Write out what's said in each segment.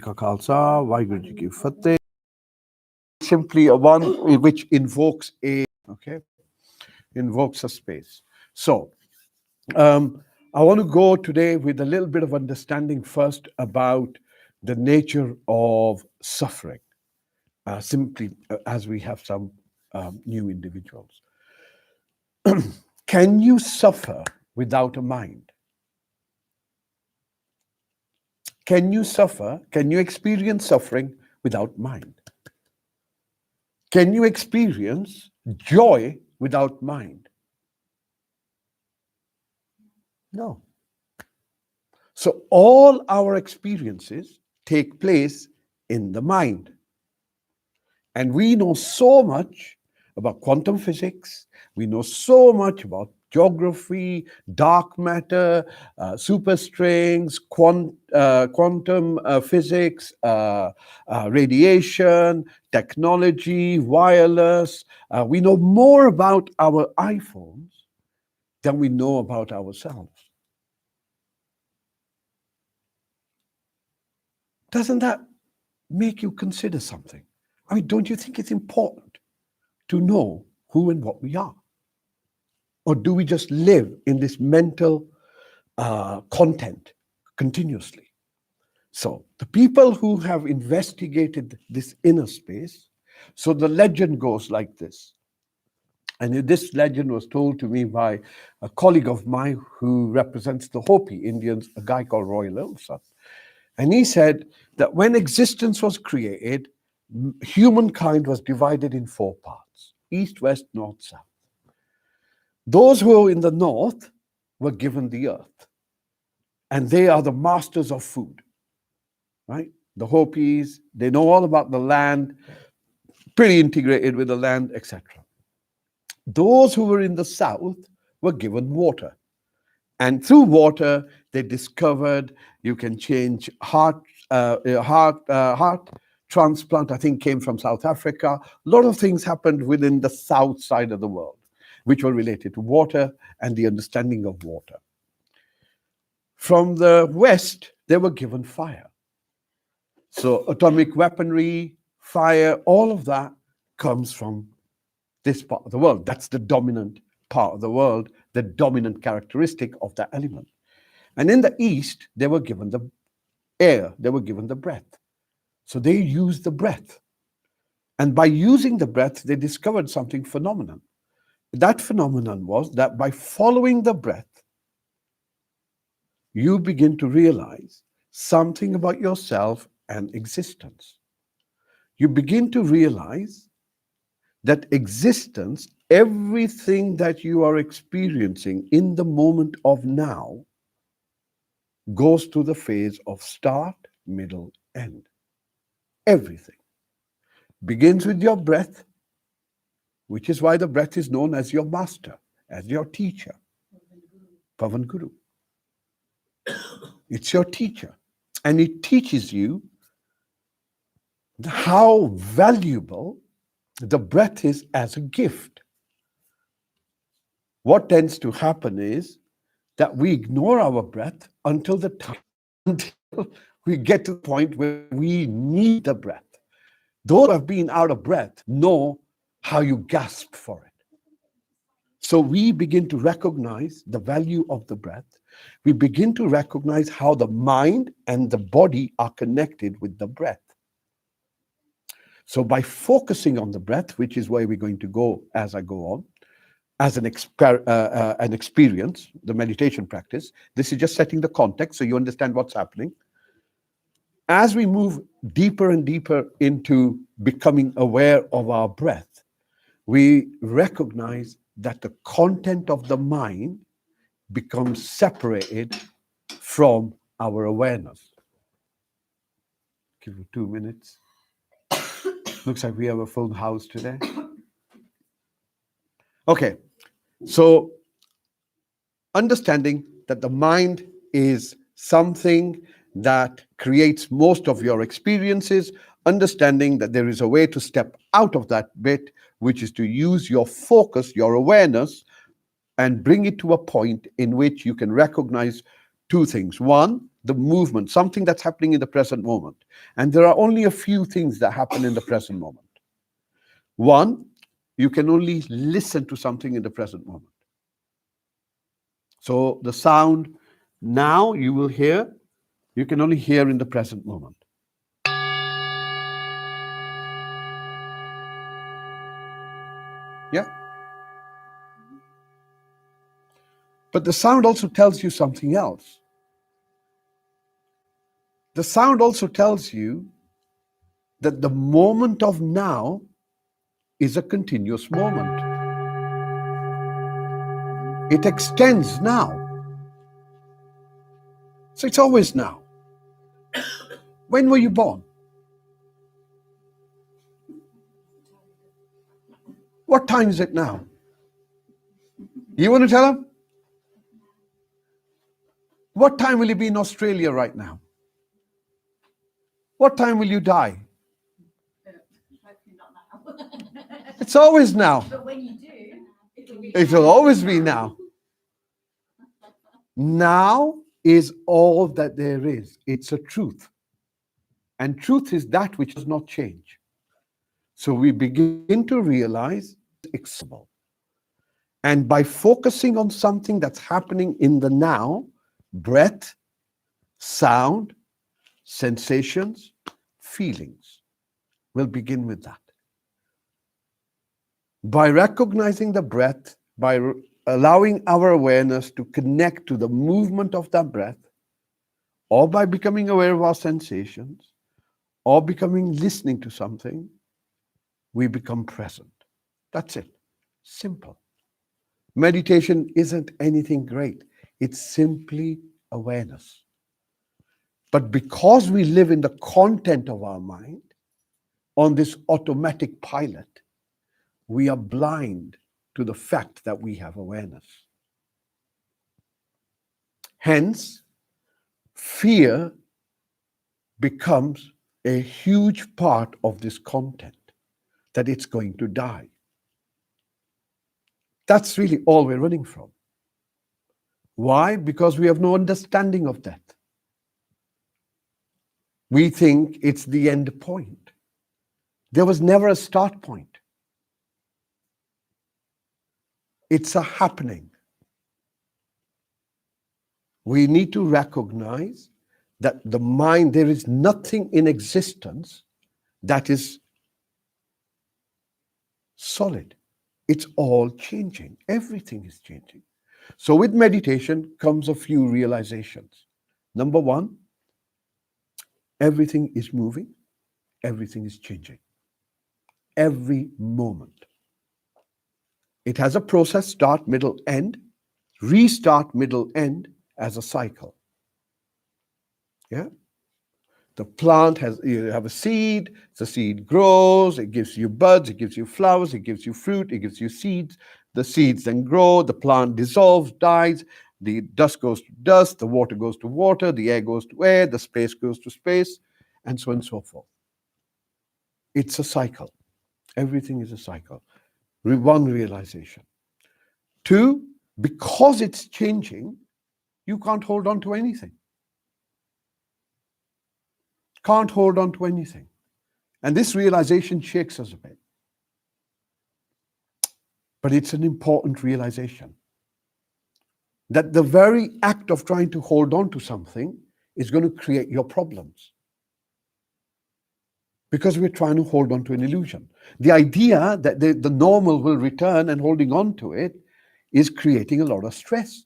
Ka Khalsa, Vaheguru Ji Ki Fateh. Simply a one which invokes invokes a space. So, I want to go today with a little bit of understanding first about the nature of suffering, simply as we have some new individuals. Can you suffer without a mind? Can you suffer? Can you experience suffering without mind? Can you experience joy without mind? No. So all our experiences take place in the mind. And we know so much about quantum physics. We know so much about geography, dark matter, superstrings, quantum physics, radiation, technology, wireless. We know more about our iPhones than we know about ourselves. Doesn't that make you consider something? I mean, don't you think it's important to know who and what we are? Or do we just live in this mental content continuously? So the people who have investigated this inner space, so the legend goes like this. And this legend was told to me by a colleague of mine who represents the Hopi Indians, a guy called Roy Lilson. And he said that when existence was created, humankind was divided in four parts: east, west, north, south. Those who were in the north were given the earth, and they are the masters of food, right? The Hopis, they know all about the land, pretty integrated with the land, etc. Those who were in the south were given water. And through water, they discovered you can change heart transplant, I think, came from South Africa. A lot of things happened within the south side of the world, which were related to water and the understanding of water. From the west, they were given fire. So atomic weaponry, fire, all of that comes from this part of the world. That's the dominant part of the world, the dominant characteristic of that element. And in the east, they were given the air, they were given the breath. So they used the breath. And by using the breath, they discovered something phenomenal. That phenomenon was that by following the breath, you begin to realize something about yourself and existence. You begin to realize that existence, everything that you are experiencing in the moment of now, goes to the phase of start, middle, end. Everything begins with your breath, which is why the breath is known as your master, as your teacher, Pavan Guru. It's your teacher, and it teaches you how valuable the breath is as a gift. What tends to happen is that we ignore our breath until we get to the point where we need the breath. Those who have been out of breath know how you gasp for it. So we begin to recognize the value of the breath. We begin to recognize how the mind and the body are connected with the breath. So by focusing on the breath, which is where we're going to go as I go on, as an experience, the meditation practice, this is just setting the context so you understand what's happening. As we move deeper and deeper into becoming aware of our breath, we recognize that the content of the mind becomes separated from our awareness. Give you 2 minutes. Looks like we have a full house today. Okay, so understanding that the mind is something that creates most of your experiences, understanding that there is a way to step out of that bit, which is to use your focus, your awareness, and bring it to a point in which you can recognize two things. One, the movement, something that's happening in the present moment. And there are only a few things that happen in the present moment. One, you can only listen to something in the present moment. So the sound now you will hear, you can only hear in the present moment. Yeah? But the sound also tells you something else. The sound also tells you that the moment of now is a continuous moment. It extends now. So it's always now. When were you born? What time is it now? You want to tell them? What time will you be in Australia right now? What time will you die? Hopefully not now. It's always now. But when you do, It will always be now. Now is all that there is. It's a truth. And truth is that which does not change. So we begin to realize it's acceptable. And by focusing on something that's happening in the now, breath, sound, sensations, feelings, we'll begin with that. By recognizing the breath, by allowing our awareness to connect to the movement of that breath, or by becoming aware of our sensations, or becoming listening to something, we become present. That's it. Simple. Meditation isn't anything great. It's simply awareness. But because we live in the content of our mind, on this automatic pilot, we are blind to the fact that we have awareness. Hence, fear becomes a huge part of this content, that it's going to die. That's really all we're running from. Why? Because we have no understanding of death. We think it's the end point. There was never a start point. It's a happening. We need to recognize that the mind, there is nothing in existence that is solid. It's all changing. Everything is changing. So with meditation comes a few realizations. Number one, everything is moving. Everything is changing. Every moment. It has a process, start, middle, end, restart, middle, end as a cycle. Yeah? The plant has, you have a seed, the seed grows, it gives you buds, it gives you flowers, it gives you fruit, it gives you seeds. The seeds then grow, the plant dissolves, dies, the dust goes to dust, the water goes to water, the air goes to air, the space goes to space, and so on and so forth. It's a cycle. Everything is a cycle. One realization. Two, because it's changing, you can't hold on to anything. Can't hold on to anything. And this realization shakes us a bit. But it's an important realization. That the very act of trying to hold on to something is going to create your problems. Because we're trying to hold on to an illusion. The idea that the normal will return and holding on to it is creating a lot of stress.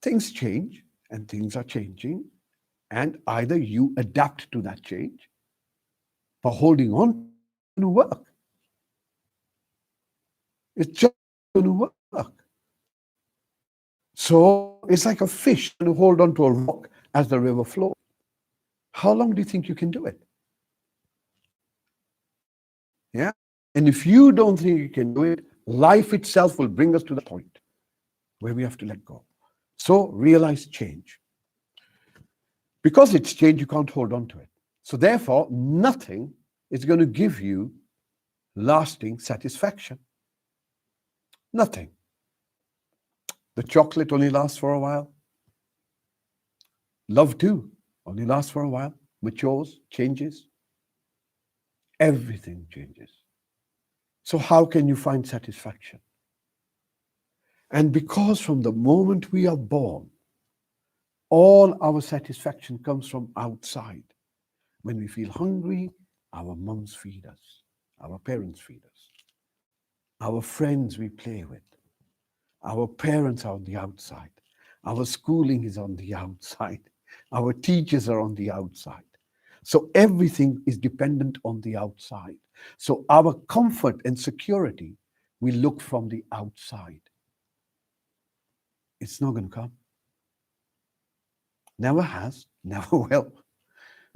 Things change and things are changing, and either you adapt to that change, but holding on to work. It's just going to work. So it's like a fish to hold on to a rock as the river flows. How long do you think you can do it? Yeah. And if you don't think you can do it, life itself will bring us to the point where we have to let go. So realize change. Because it's change, you can't hold on to it. So therefore, nothing is going to give you lasting satisfaction. Nothing. The chocolate only lasts for a while. Love too only lasts for a while, matures, changes. Everything changes. So, how can you find satisfaction? And because from the moment we are born, all our satisfaction comes from outside. When we feel hungry, our moms feed us, our parents feed us, our friends we play with, our parents are on the outside, our schooling is on the outside, our teachers are on the outside. So everything is dependent on the outside. So our comfort and security, we look from the outside. It's not going to come. Never has, never will.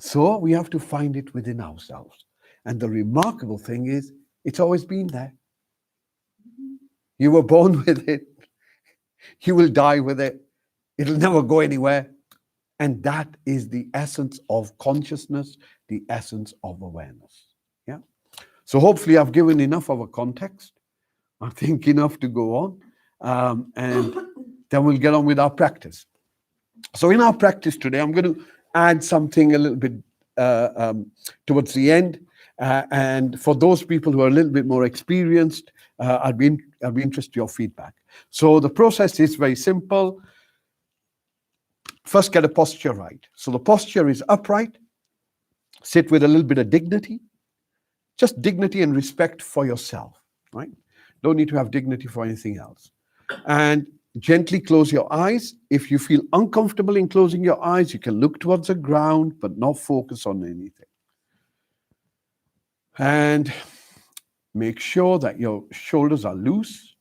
So we have to find it within ourselves. And the remarkable thing is, it's always been there. You were born with it. You will die with it. It'll never go anywhere. And that is the essence of consciousness, the essence of awareness. Yeah. So hopefully I've given enough of a context. I think enough to go on. And then we'll get on with our practice. So in our practice today, I'm going to add something a little bit towards the end. And for those people who are a little bit more experienced, I'll be interested in your feedback. So the process is very simple. First, get a posture right. So the posture is upright. Sit with a little bit of dignity. Just dignity and respect for yourself, right? Don't need to have dignity for anything else. And gently close your eyes. If you feel uncomfortable in closing your eyes, you can look towards the ground, but not focus on anything. And make sure that your shoulders are loose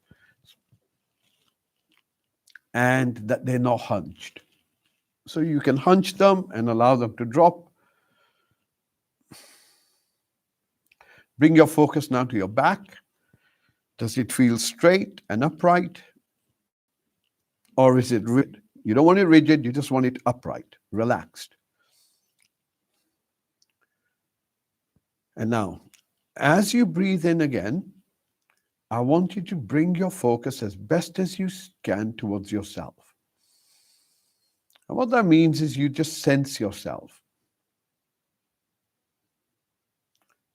and that they're not hunched. So you can hunch them and allow them to drop. Bring your focus now to your back. Does it feel straight and upright? Or is it rigid? You don't want it rigid, you just want it upright, relaxed. And now, as you breathe in again, I want you to bring your focus as best as you can towards yourself. And what that means is you just sense yourself.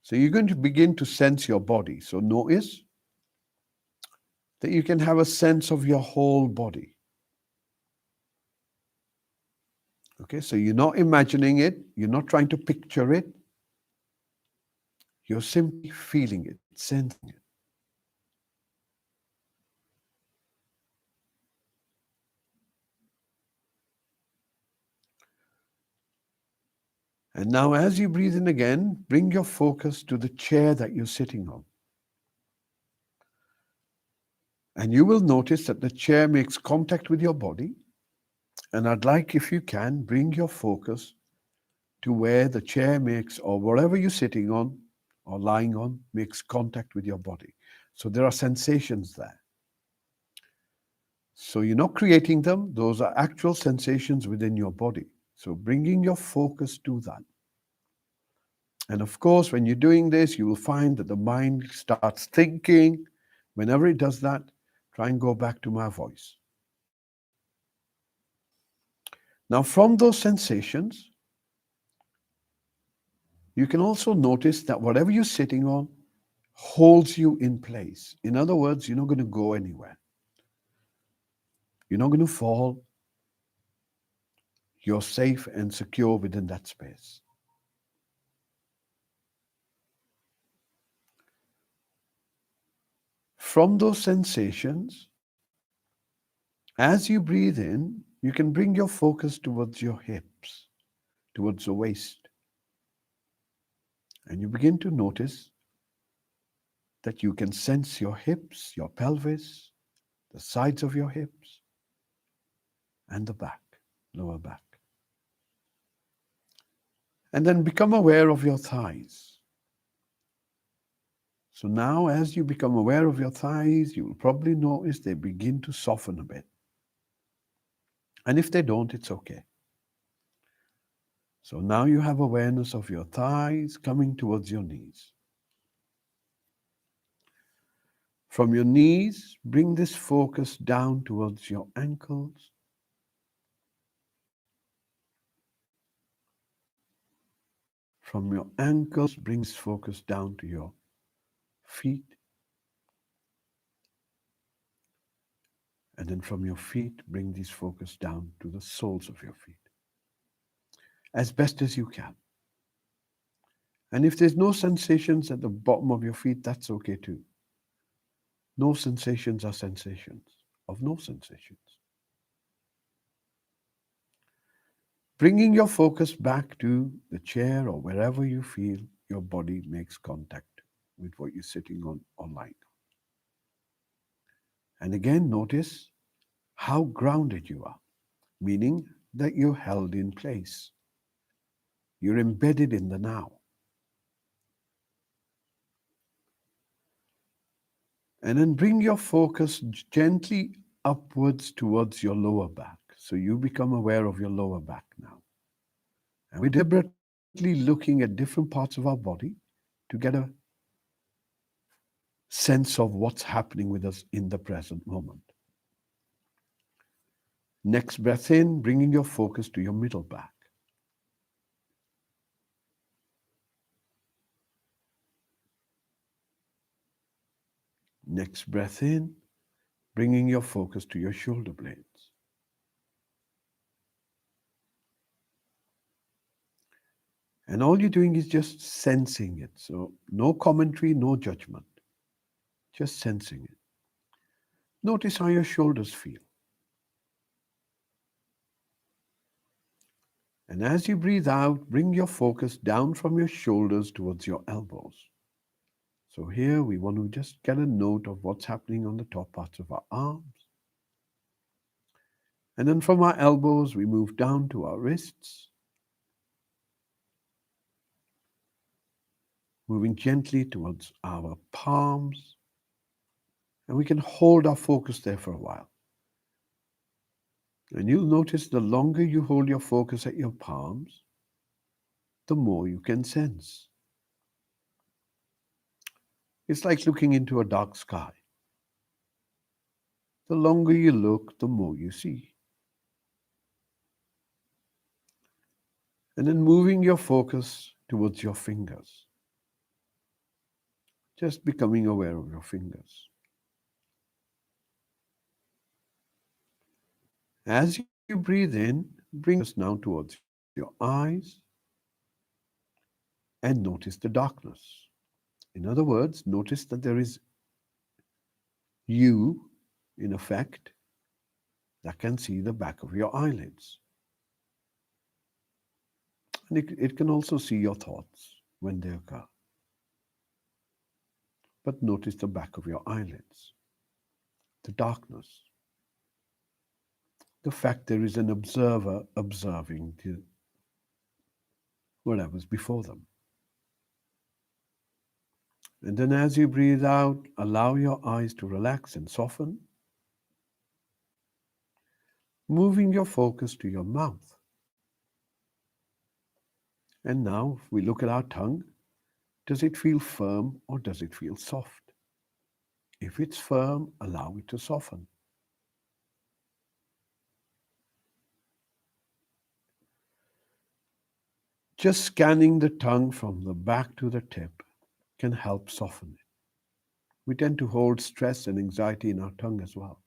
So you're going to begin to sense your body. So notice that you can have a sense of your whole body. Okay, so you're not imagining it, you're not trying to picture it, you're simply feeling it, sensing it. And now as you breathe in again, bring your focus to the chair that you're sitting on. And you will notice that the chair makes contact with your body. And I'd like, if you can, bring your focus to where the chair makes, or wherever you're sitting on or lying on, makes contact with your body. So there are sensations there. So you're not creating them, those are actual sensations within your body. So bringing your focus to that. And of course, when you're doing this, you will find that the mind starts thinking. Whenever it does that, try and go back to my voice. Now, from those sensations, you can also notice that whatever you're sitting on holds you in place. In other words, you're not going to go anywhere. You're not going to fall. You're safe and secure within that space. From those sensations, as you breathe in, you can bring your focus towards your hips, towards the waist. And you begin to notice that you can sense your hips, your pelvis, the sides of your hips, and the back, lower back. And then become aware of your thighs. So now, as you become aware of your thighs, you will probably notice they begin to soften a bit. And if they don't, it's okay. So now you have awareness of your thighs coming towards your knees. From your knees, bring this focus down towards your ankles, From your ankles, bring this focus down to your feet. And then from your feet, bring this focus down to the soles of your feet as best as you can. And if there's no sensations at the bottom of your feet, that's okay too. No sensations are sensations of no sensations. Bringing your focus back to the chair or wherever you feel your body makes contact with what you're sitting on or lying. And again, notice how grounded you are, meaning that you're held in place. You're embedded in the now. And then bring your focus gently upwards towards your lower back. So you become aware of your lower back now. And we're deliberately looking at different parts of our body to get a sense of what's happening with us in the present moment. Next breath in, bringing your focus to your middle back. Next breath in, bringing your focus to your shoulder blades. And all you're doing is just sensing it. So no commentary, no judgment, just sensing it. Notice how your shoulders feel. And as you breathe out, bring your focus down from your shoulders towards your elbows. So here we want to just get a note of what's happening on the top parts of our arms. And then from our elbows, we move down to our wrists, moving gently towards our palms. And we can hold our focus there for a while. And you'll notice the longer you hold your focus at your palms, the more you can sense. It's like looking into a dark sky. The longer you look, the more you see. And then moving your focus towards your fingers. Just becoming aware of your fingers. As you breathe in, bring your focus now towards your eyes and notice the darkness. In other words, notice that there is you, in effect, that can see the back of your eyelids. And it can also see your thoughts when they occur. But notice the back of your eyelids, the darkness, the fact there is an observer observing whatever's before them. And then as you breathe out, allow your eyes to relax and soften, moving your focus to your mouth. And now, if we look at our tongue, does it feel firm or does it feel soft? If it's firm, allow it to soften. Just scanning the tongue from the back to the tip can help soften it. We tend to hold stress and anxiety in our tongue as well.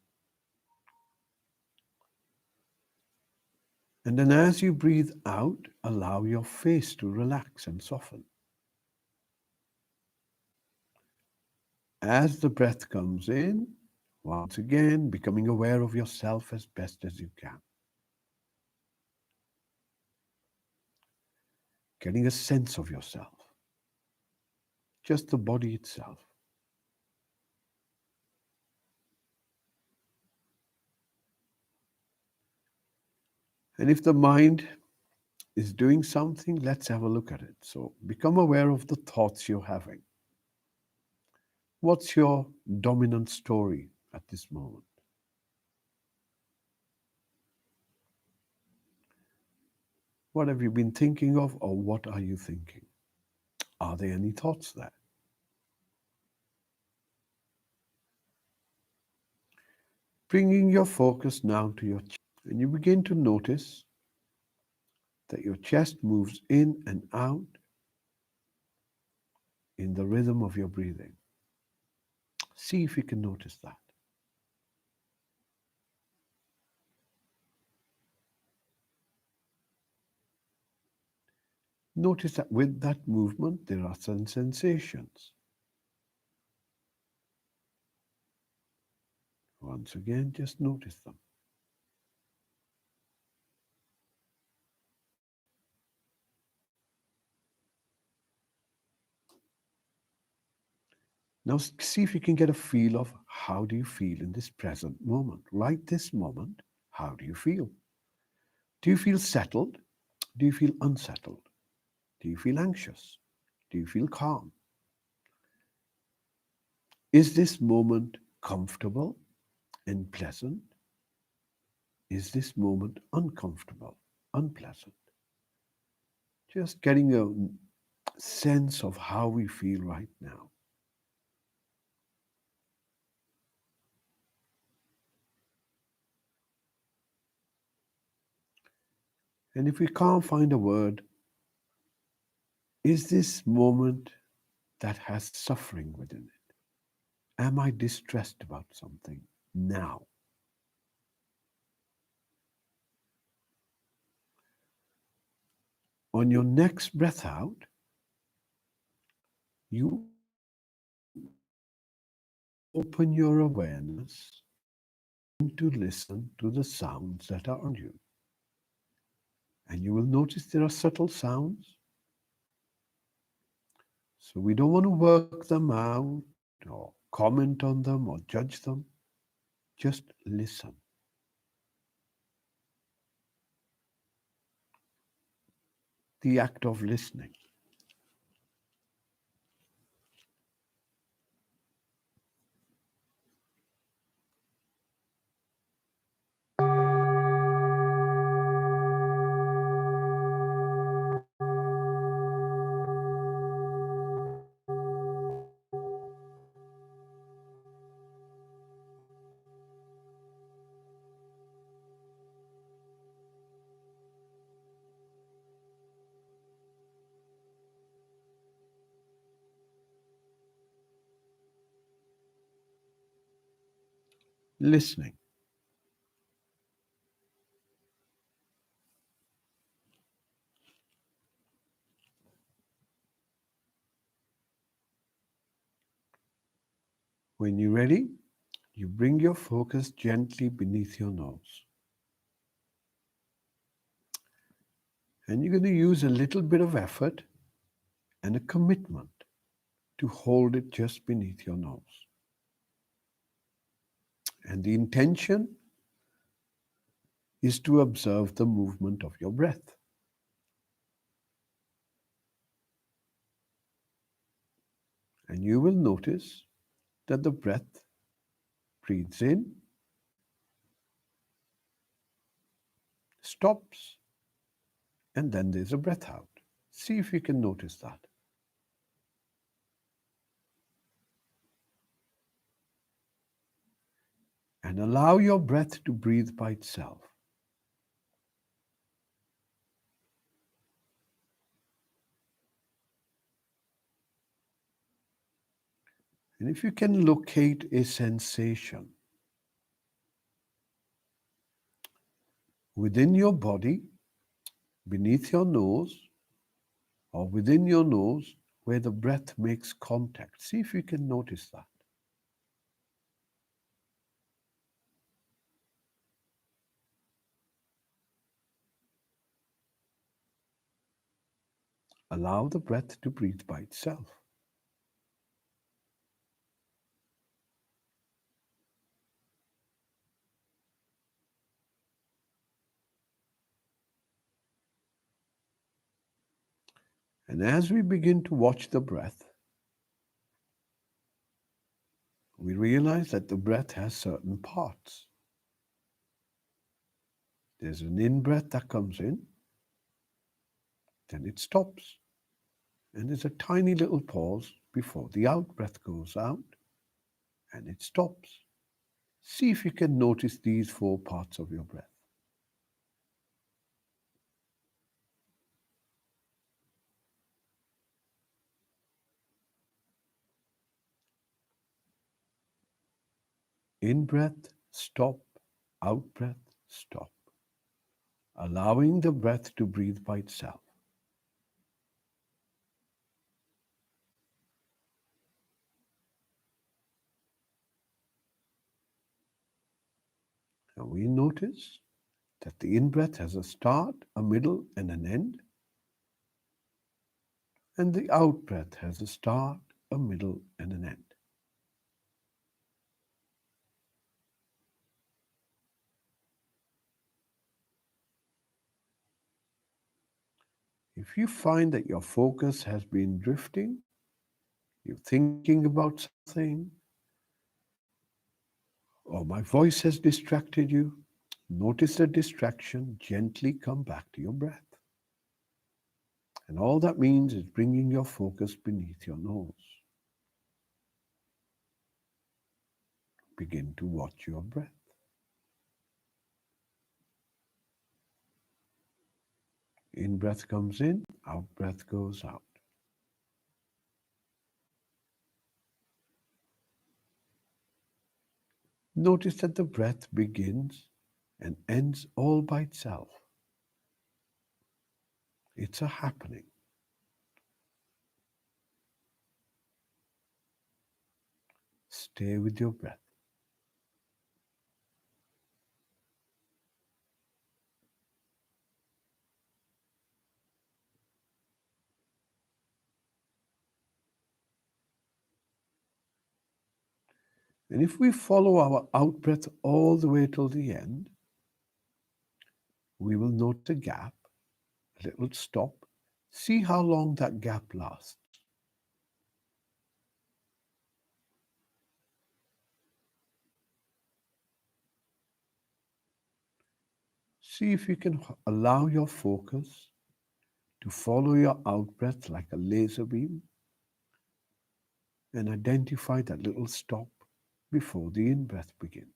And then as you breathe out, allow your face to relax and soften. As the breath comes in, once again, becoming aware of yourself as best as you can. Getting a sense of yourself, just the body itself. And if the mind is doing something, let's have a look at it. So become aware of the thoughts you're having. What's your dominant story at this moment? What have you been thinking of, or what are you thinking? Are there any thoughts there? Bringing your focus now to your chest, and you begin to notice that your chest moves in and out in the rhythm of your breathing. See if you can notice that. Notice that with that movement, there are some sensations. Once again, just notice them. Now, see if you can get a feel of how do you feel in this present moment. Right this moment, how do you feel? Do you feel settled? Do you feel unsettled? Do you feel anxious? Do you feel calm? Is this moment comfortable and pleasant? Is this moment uncomfortable, unpleasant? Just getting a sense of how we feel right now. And if we can't find a word, is this moment that has suffering within it? Am I distressed about something now? On your next breath out, you open your awareness to listen to the sounds that are on you. And you will notice there are subtle sounds. So we don't want to work them out or comment on them or judge them. Just listen. The act of listening. Listening. When you're ready, you bring your focus gently beneath your nose. And you're going to use a little bit of effort and a commitment to hold it just beneath your nose. And the intention is to observe the movement of your breath. And you will notice that the breath breathes in, stops, and then there's a breath out. See if you can notice that. And allow your breath to breathe by itself. And if you can locate a sensation within your body, beneath your nose, or within your nose, where the breath makes contact, see if you can notice that. Allow the breath to breathe by itself. And as we begin to watch the breath, we realize that the breath has certain parts. There's an in-breath that comes in, then it stops. And there's a tiny little pause before the out-breath goes out, and it stops. See if you can notice these four parts of your breath. In breath, stop. Out breath, stop. Allowing the breath to breathe by itself. And we notice that the in breath has a start, a middle, and an end, and the out breath has a start, a middle, and an end. If you find that your focus has been drifting, you're thinking about something, or my voice has distracted you, notice the distraction, gently come back to your breath. And all that means is bringing your focus beneath your nose. Begin to watch your breath. In breath comes in, out breath goes out. Notice that the breath begins and ends all by itself. It's a happening. Stay with your breath. And if we follow our out breath all the way till the end, we will notice a gap, a little stop. See how long that gap lasts. See if you can allow your focus to follow your out breath like a laser beam and identify that little stop before the in breath begins.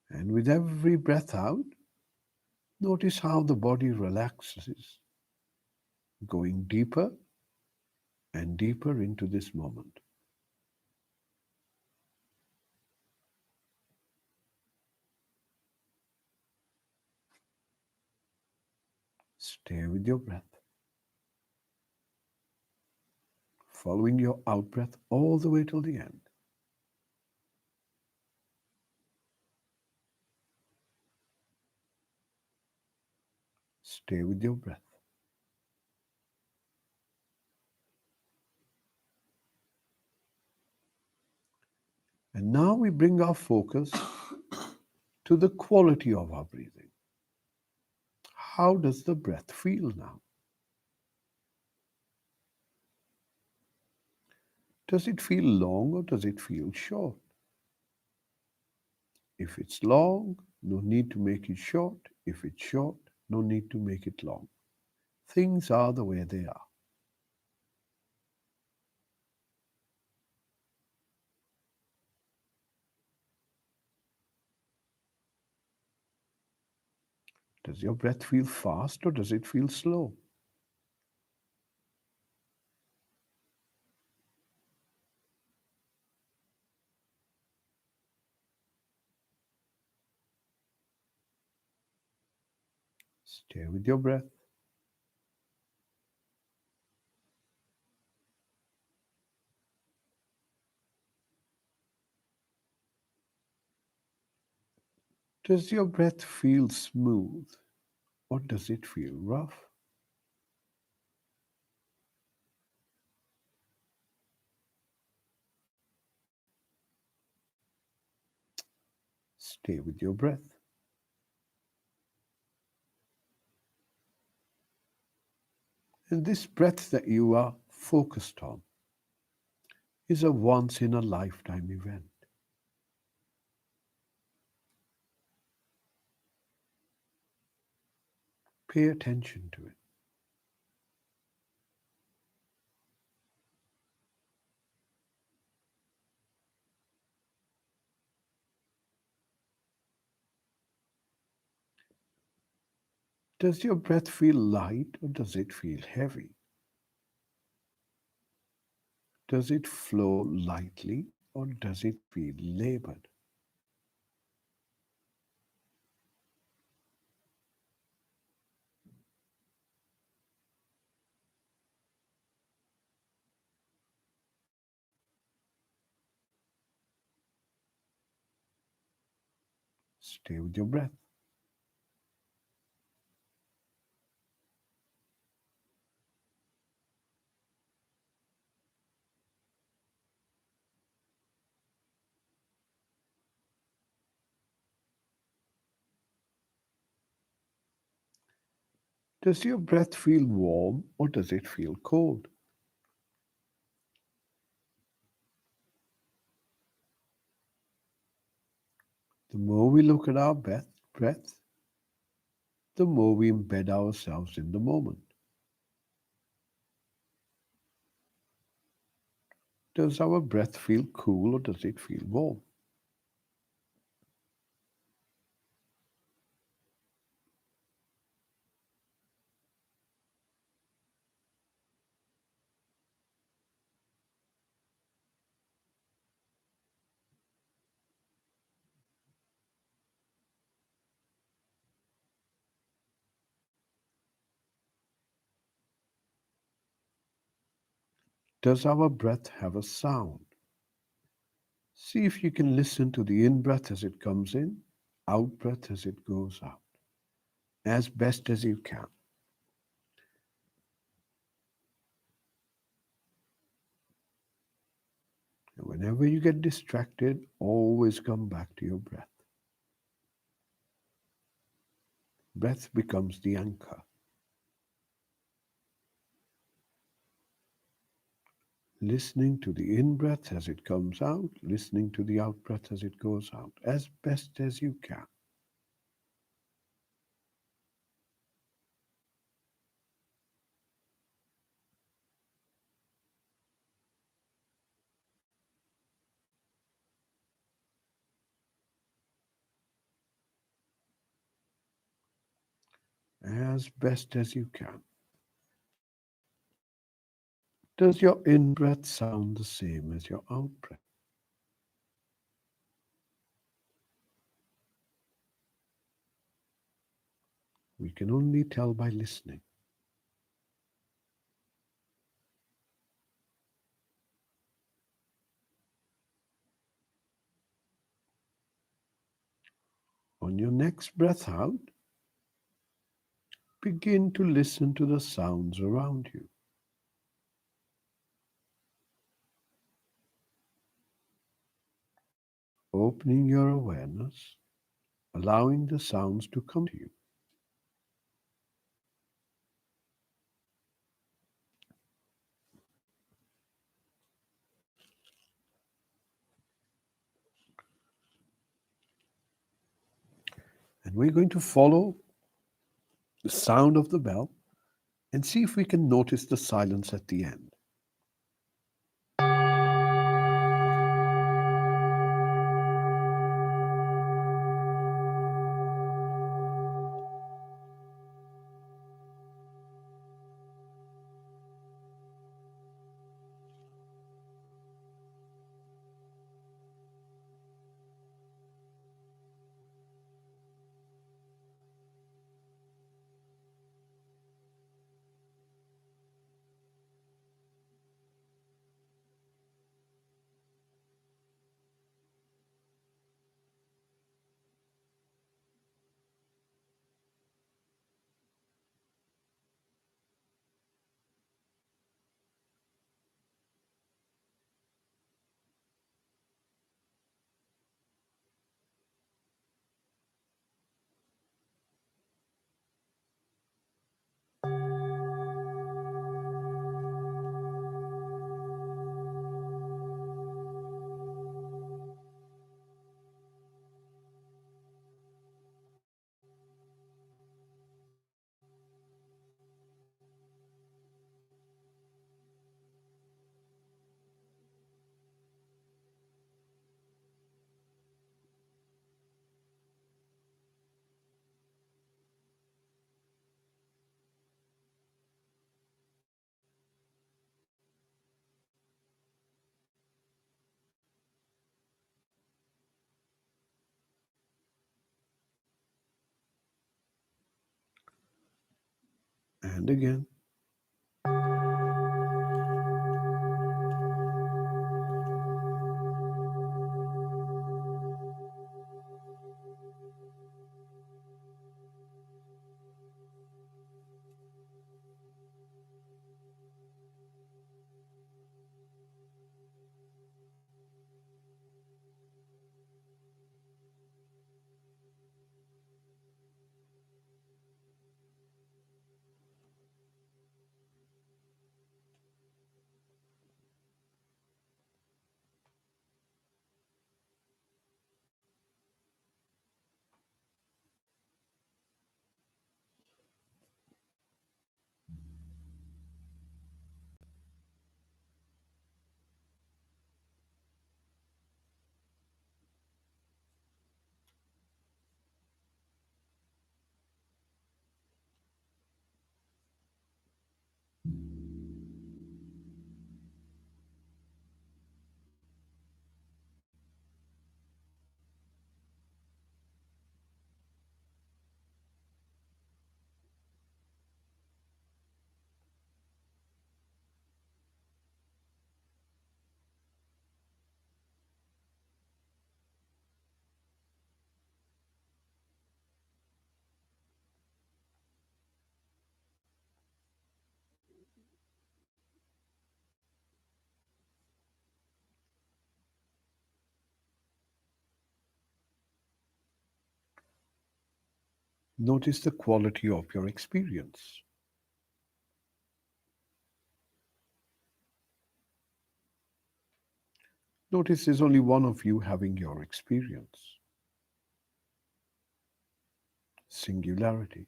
And with every breath out, notice how the body relaxes, going deeper and deeper into this moment. Stay with your breath, following your out breath all the way till the end. Stay with your breath. And now we bring our focus to the quality of our breathing. How does the breath feel now? Does it feel long or does it feel short? If it's long, no need to make it short. If it's short, no need to make it long. Things are the way they are. Does your breath feel fast or does it feel slow? Stay with your breath. Does your breath feel smooth or does it feel rough? Stay with your breath. And this breath that you are focused on is a once in a lifetime event. Pay attention to it. Does your breath feel light or does it feel heavy? Does it flow lightly or does it feel labored? Stay with your breath. Does your breath feel warm or does it feel cold? The more we look at our breath, the more we embed ourselves in the moment. Does our breath feel cool or does it feel warm? Does our breath have a sound? See if you can listen to the in breath as it comes in, out breath as it goes out, as best as you can. And whenever you get distracted, always come back to your breath. Breath becomes the anchor. Listening to the in breath as it comes out, listening to the out breath as it goes out, as best as you can. As best as you can. Does your in breath sound the same as your out breath? We can only tell by listening. On your next breath out, begin to listen to the sounds around you. Opening your awareness, allowing the sounds to come to you. And we're going to follow the sound of the bell and see if we can notice the silence at the end. and again. Notice the quality of your experience. Notice there's only one of you having your experience. Singularity.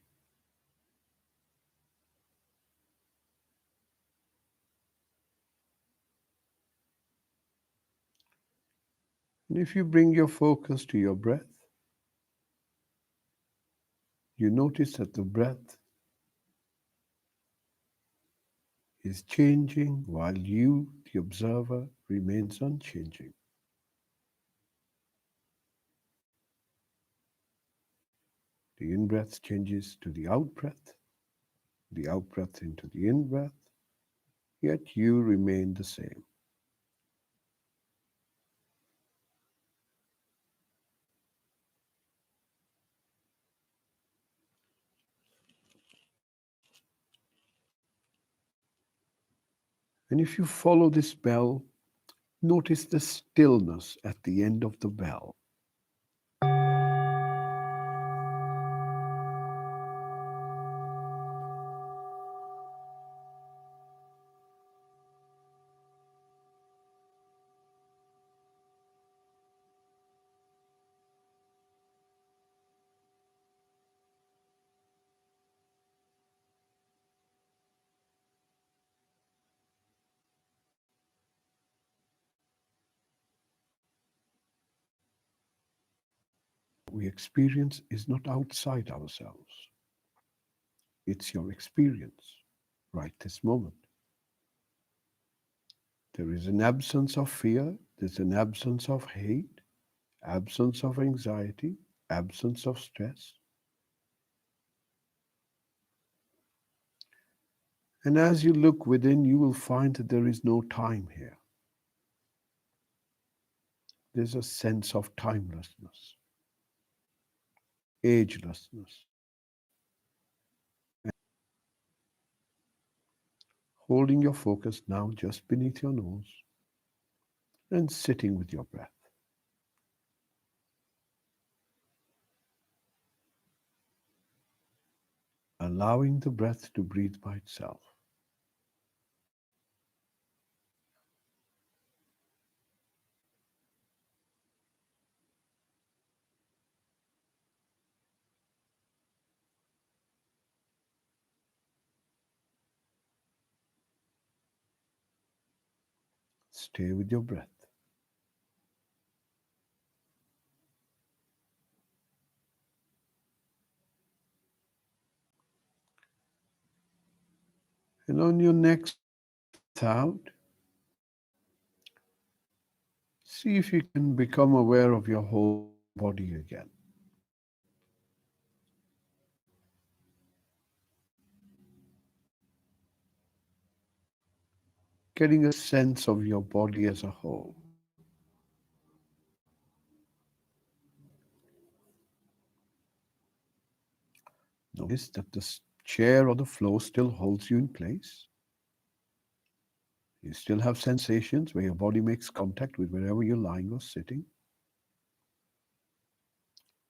And if you bring your focus to your breath, you notice that the breath is changing while you, the observer, remains unchanging. The in-breath changes to the out-breath into the in-breath, yet you remain the same. And if you follow this bell, notice the stillness at the end of the bell. We experience is not outside ourselves. It's your experience right this moment. There is an absence of fear, there's an absence of hate, absence of anxiety, absence of stress. And as you look within, you will find that there is no time here. There's a sense of timelessness, agelessness. Holding your focus now just beneath your nose and sitting with your breath. Allowing the breath to breathe by itself. Stay with your breath. And on your next breath out, see if you can become aware of your whole body again. getting a sense of your body as a whole. Notice that the chair or the floor still holds you in place. You still have sensations where your body makes contact with wherever you're lying or sitting.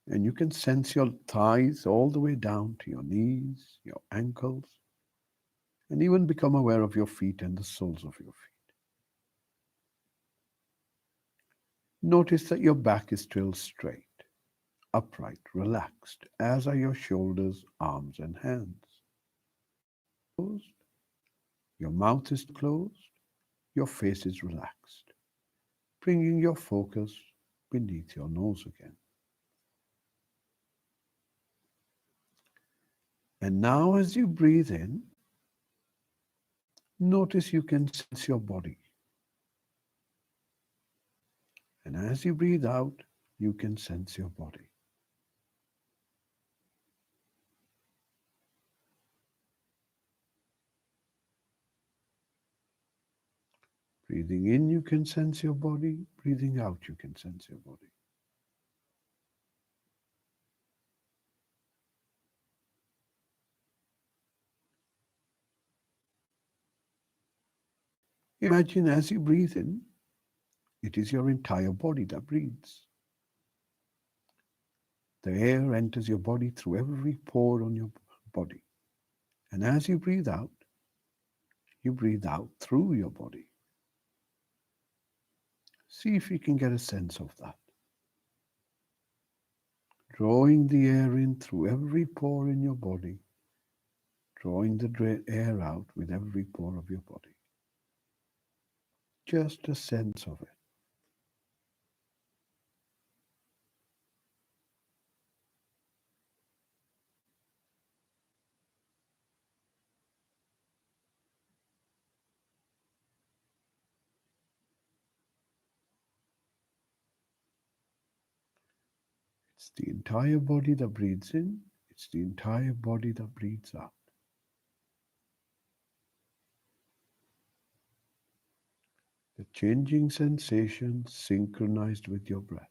And you can sense your thighs all the way down to your knees, your ankles, and even become aware of your feet and the soles of your feet. Notice that your back is still straight, upright, relaxed, as are your shoulders, arms, and hands. Closed. Your mouth is closed. Your face is relaxed, bringing your focus beneath your nose again. And now, as you breathe in, notice you can sense your body. And as you breathe out, you can sense your body. Breathing in, you can sense your body. Breathing out, you can sense your body. Imagine as you breathe in, it is your entire body that breathes. The air enters your body through every pore on your body. And as you breathe out through your body. See if you can get a sense of that. Drawing the air in through every pore in your body, drawing the air out with every pore of your body. Just a sense of it. It's the entire body that breathes in, it's the entire body that breathes out. The changing sensations synchronized with your breath.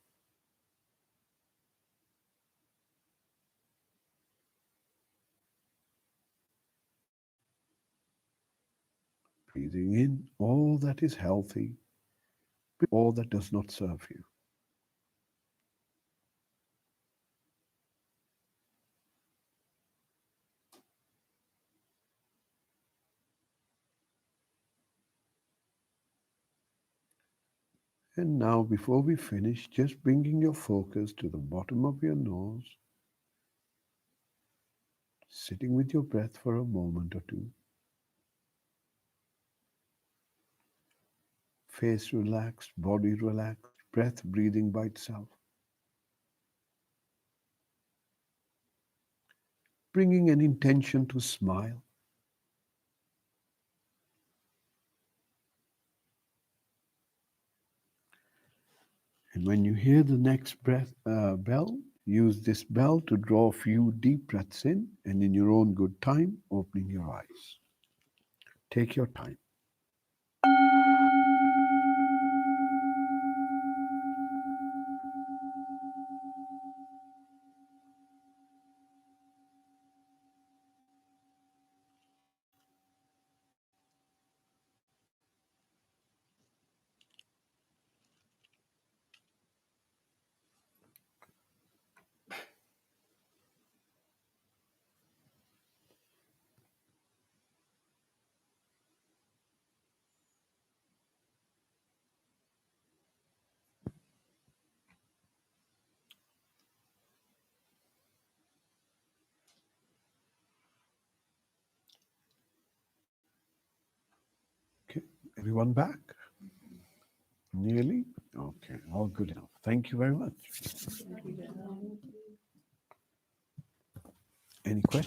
Breathing in all that is healthy, all that does not serve you. And now, before we finish, just bringing your focus to the bottom of your nose, sitting with your breath for a moment or two. Face relaxed, body relaxed, breath breathing by itself. Bringing an intention to smile. And when you hear the next bell, use this bell to draw a few deep breaths in, and in your own good time, opening your eyes. Take your time. Okay, everyone back? Nearly? Okay, all good enough. Thank you very much. Any questions?